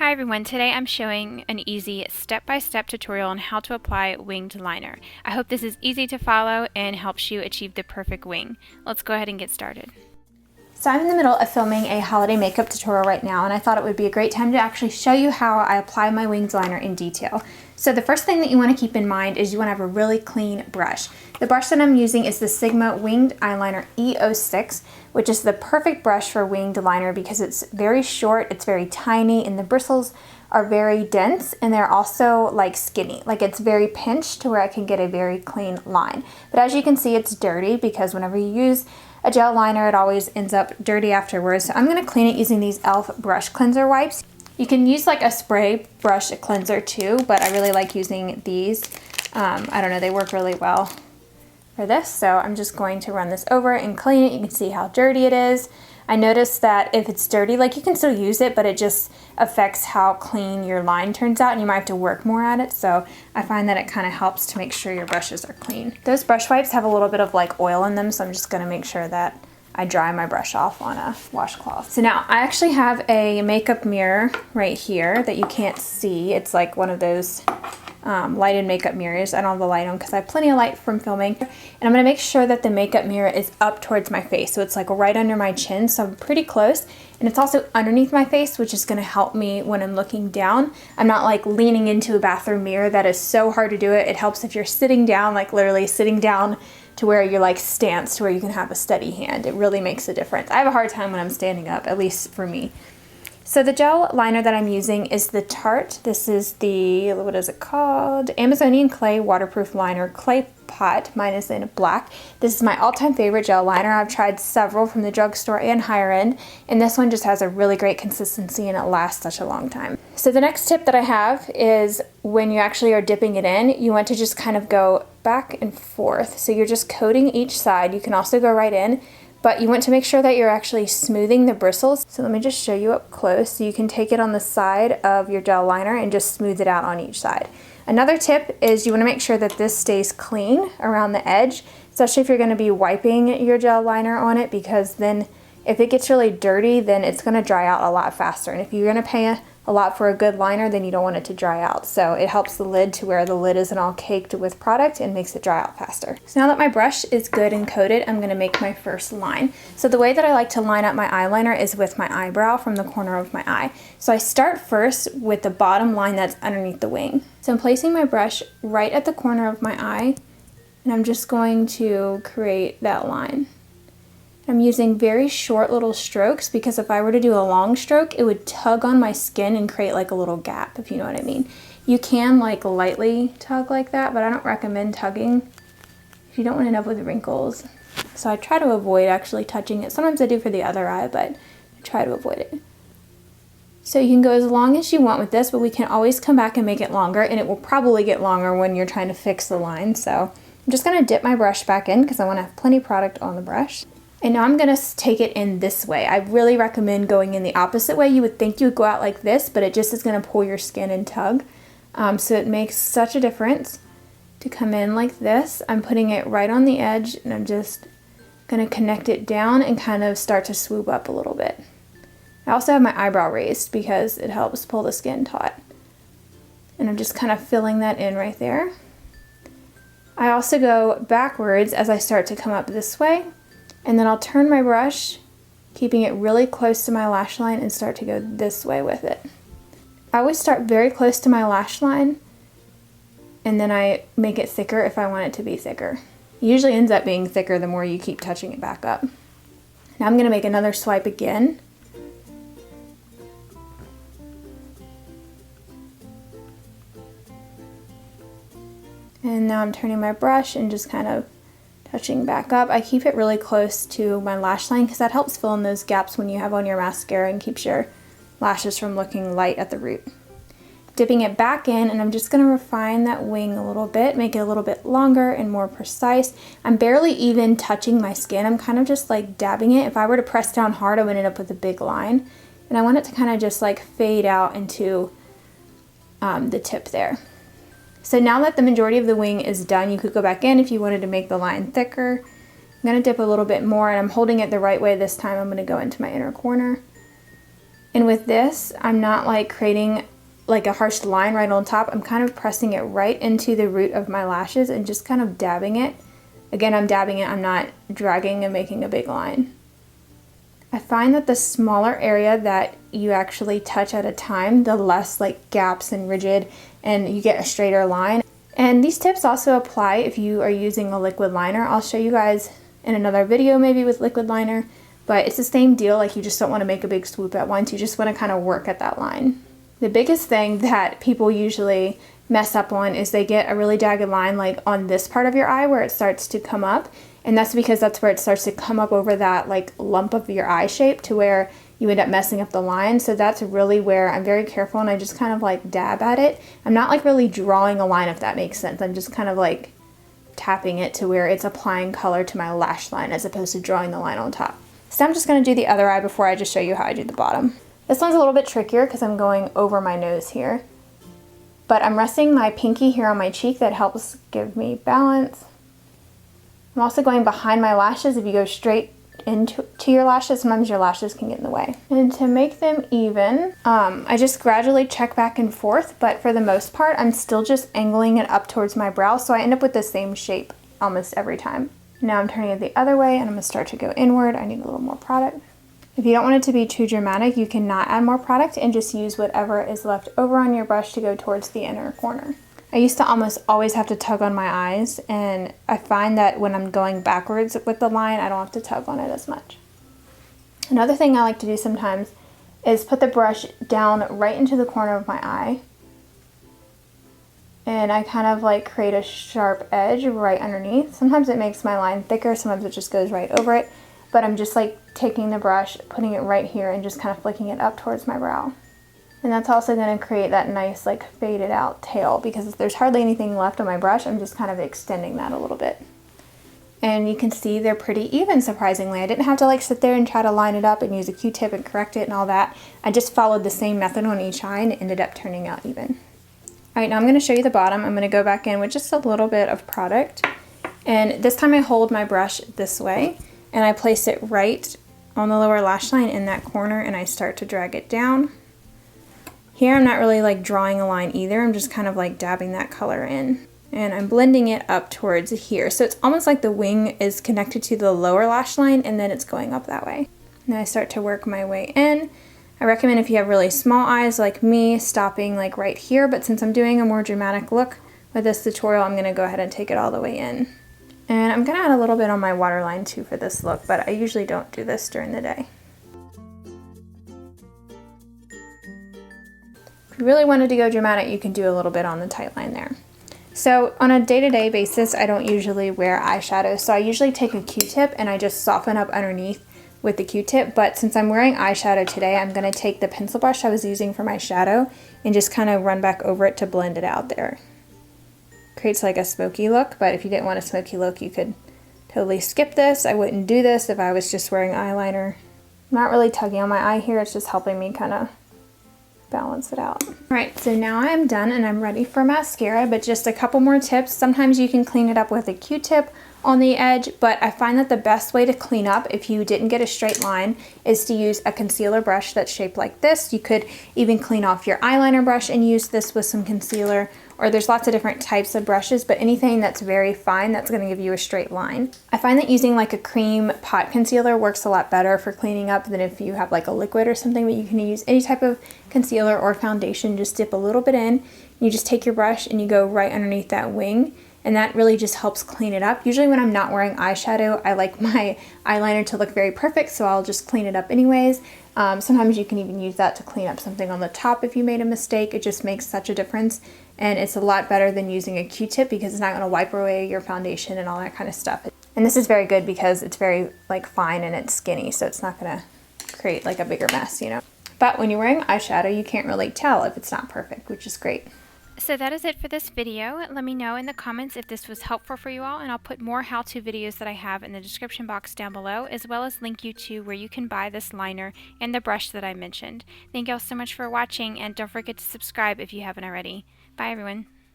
Hi everyone, today I'm showing an easy step-by-step tutorial on how to apply winged liner. I hope this is easy to follow and helps you achieve the perfect wing. Let's go ahead and get started. So I'm in the middle of filming a holiday makeup tutorial right now, and I thought it would be a great time to actually show you how I apply my winged liner in detail. So the first thing that you want to keep in mind is you want to have a really clean brush. The brush that I'm using is the Sigma Winged Eyeliner E06, which is the perfect brush for winged liner because it's very short, it's very tiny, and the bristles are very dense, and they're also like skinny. Like it's very pinched to where I can get a very clean line. But as you can see, it's dirty because whenever you use a gel liner, it always ends up dirty afterwards. So I'm going to clean it using these e.l.f. brush cleanser wipes. You can use like a spray brush cleanser too, but I really like using these. I don't know, they work really well for this. So I'm just going to run this over and clean it. You can see how dirty it is. I noticed that if it's dirty, like you can still use it, but it just affects how clean your line turns out and you might have to work more at it. So I find that it kind of helps to make sure your brushes are clean. Those brush wipes have a little bit of like oil in them, so I'm just going to make sure that I dry my brush off on a washcloth. So now I actually have a makeup mirror right here that you can't see. It's like one of those lighted makeup mirrors. I don't have the light on because I have plenty of light from filming. And I'm going to make sure that the makeup mirror is up towards my face. So it's like right under my chin, so I'm pretty close. And it's also underneath my face, which is going to help me when I'm looking down. I'm not like leaning into a bathroom mirror. That is so hard to do it. It helps if you're sitting down, like literally sitting down to where you're like stance to where you can have a steady hand. It really makes a difference. I have a hard time when I'm standing up, at least for me. So the gel liner that I'm using is the Tarte. This is the, what is it called? Amazonian Clay Waterproof Liner Clay Pot. Mine is in black. This is my all-time favorite gel liner. I've tried several from the drugstore and higher end, and this one just has a really great consistency and it lasts such a long time. So the next tip that I have is when you actually are dipping it in, you want to just kind of go back and forth. So you're just coating each side. You can also go right in, but you want to make sure that you're actually smoothing the bristles. So let me just show you up close. So you can take it on the side of your gel liner and just smooth it out on each side. Another tip is you want to make sure that this stays clean around the edge, especially if you're going to be wiping your gel liner on it, because then if it gets really dirty, then it's going to dry out a lot faster. And if you're going to pay a lot for a good liner, then you don't want it to dry out. So it helps the lid to where the lid isn't all caked with product and makes it dry out faster. So now that my brush is good and coated, I'm going to make my first line. So the way that I like to line up my eyeliner is with my eyebrow from the corner of my eye. So I start first with the bottom line that's underneath the wing. So I'm placing my brush right at the corner of my eye, and I'm just going to create that line. I'm using very short little strokes because if I were to do a long stroke, it would tug on my skin and create like a little gap, if you know what I mean. You can like lightly tug like that, but I don't recommend tugging if you don't want to end up with wrinkles. So I try to avoid actually touching it. Sometimes I do for the other eye, but I try to avoid it. So you can go as long as you want with this, but we can always come back and make it longer, and it will probably get longer when you're trying to fix the line. So I'm just going to dip my brush back in because I want to have plenty of product on the brush. And now I'm going to take it in this way. I really recommend going in the opposite way. You would think you would go out like this, but it just is going to pull your skin and tug. So it makes such a difference to come in like this. I'm putting it right on the edge, and I'm just going to connect it down and kind of start to swoop up a little bit. I also have my eyebrow raised because it helps pull the skin taut. And I'm just kind of filling that in right there. I also go backwards as I start to come up this way. And then I'll turn my brush, keeping it really close to my lash line, and start to go this way with it. I always start very close to my lash line, and then I make it thicker if I want it to be thicker. It usually ends up being thicker the more you keep touching it back up. Now I'm going to make another swipe again. And now I'm turning my brush and just kind of touching back up. I keep it really close to my lash line because that helps fill in those gaps when you have on your mascara and keeps your lashes from looking light at the root. Dipping it back in, and I'm just going to refine that wing a little bit, make it a little bit longer and more precise. I'm barely even touching my skin. I'm kind of just like dabbing it. If I were to press down hard, I would end up with a big line. And I want it to kind of just like fade out into the tip there. So now that the majority of the wing is done, you could go back in if you wanted to make the line thicker. I'm going to dip a little bit more, and I'm holding it the right way this time. I'm going to go into my inner corner And with this, I'm not like creating like a harsh line right on top. I'm kind of pressing it right into the root of my lashes and just kind of dabbing it. Again, I'm dabbing it, I'm not dragging and making a big line. I find that the smaller area that you actually touch at a time, the less like gaps and rigid, and you get a straighter line. And these tips also apply if you are using a liquid liner. I'll show you guys in another video maybe with liquid liner, but it's the same deal. Like, you just don't want to make a big swoop at once. You just want to kind of work at that line. The biggest thing that people usually mess up on is they get a really jagged line like on this part of your eye where it starts to come up, and that's because that's where it starts to come up over that like lump of your eye shape to where you end up messing up the line. So that's really where I'm very careful, and I just kind of like dab at it. I'm not like really drawing a line, if that makes sense. I'm just kind of like tapping it to where it's applying color to my lash line as opposed to drawing the line on top. So I'm just going to do the other eye before I just show you how I do the bottom. This one's a little bit trickier because I'm going over my nose here, but I'm resting my pinky here on my cheek. That helps give me balance. I'm also going behind my lashes. If you go straight into your lashes, sometimes your lashes can get in the way. And to make them even, I just gradually check back and forth, but for the most part, I'm still just angling it up towards my brow, so I end up with the same shape almost every time. Now I'm turning it the other way, and I'm gonna start to go inward. I need a little more product. If you don't want it to be too dramatic, you can not add more product and just use whatever is left over on your brush to go towards the inner corner. I used to almost always have to tug on my eyes, and I find that when I'm going backwards with the line, I don't have to tug on it as much. Another thing I like to do sometimes is put the brush down right into the corner of my eye, and I kind of like create a sharp edge right underneath. Sometimes it makes my line thicker, sometimes it just goes right over it, but I'm just like taking the brush, putting it right here, and just kind of flicking it up towards my brow. And that's also going to create that nice like faded out tail, because if there's hardly anything left on my brush, I'm just kind of extending that a little bit. And you can see they're pretty even, surprisingly. I didn't have to like sit there and try to line it up and use a Q-tip and correct it and all that. I just followed the same method on each eye and it ended up turning out even. Alright, now I'm going to show you the bottom. I'm going to go back in with just a little bit of product. And this time I hold my brush this way and I place it right on the lower lash line in that corner, and I start to drag it down. Here I'm not really like drawing a line either, I'm just kind of like dabbing that color in. And I'm blending it up towards here. So it's almost like the wing is connected to the lower lash line and then it's going up that way. And I start to work my way in. I recommend if you have really small eyes like me, stopping like right here, but since I'm doing a more dramatic look with this tutorial, I'm gonna go ahead and take it all the way in. And I'm gonna add a little bit on my waterline too for this look, but I usually don't do this during the day. If you really wanted to go dramatic, you can do a little bit on the tight line there. So on a day-to-day basis, I don't usually wear eyeshadow, so I usually take a Q-tip and I just soften up underneath with the Q-tip, but since I'm wearing eyeshadow today, I'm going to take the pencil brush I was using for my shadow and just kind of run back over it to blend it out there. Creates like a smoky look, but if you didn't want a smoky look, you could totally skip this. I wouldn't do this if I was just wearing eyeliner. I'm not really tugging on my eye here, it's just helping me kind of balance it out. Alright, so now I'm done and I'm ready for mascara, but just a couple more tips. Sometimes you can clean it up with a Q-tip on the edge, but I find that the best way to clean up if you didn't get a straight line is to use a concealer brush that's shaped like this. You could even clean off your eyeliner brush and use this with some concealer, or there's lots of different types of brushes, but anything that's very fine that's going to give you a straight line. I find that using like a cream pot concealer works a lot better for cleaning up than if you have like a liquid or something, but you can use any type of concealer or foundation. Just dip a little bit in, you just take your brush and you go right underneath that wing, and that really just helps clean it up. Usually when I'm not wearing eyeshadow, I like my eyeliner to look very perfect, so I'll just clean it up anyways. Sometimes you can even use that to clean up something on the top if you made a mistake. It just makes such a difference, and it's a lot better than using a Q-tip because it's not going to wipe away your foundation and all that kind of stuff. And this is very good because it's very like fine and it's skinny, so it's not going to create like a bigger mess, you know. But when you're wearing eyeshadow, you can't really tell if it's not perfect, which is great. So that is it for this video. Let me know in the comments if this was helpful for you all, and I'll put more how-to videos that I have in the description box down below, as well as link you to where you can buy this liner and the brush that I mentioned. Thank you all so much for watching, and don't forget to subscribe if you haven't already. Bye everyone.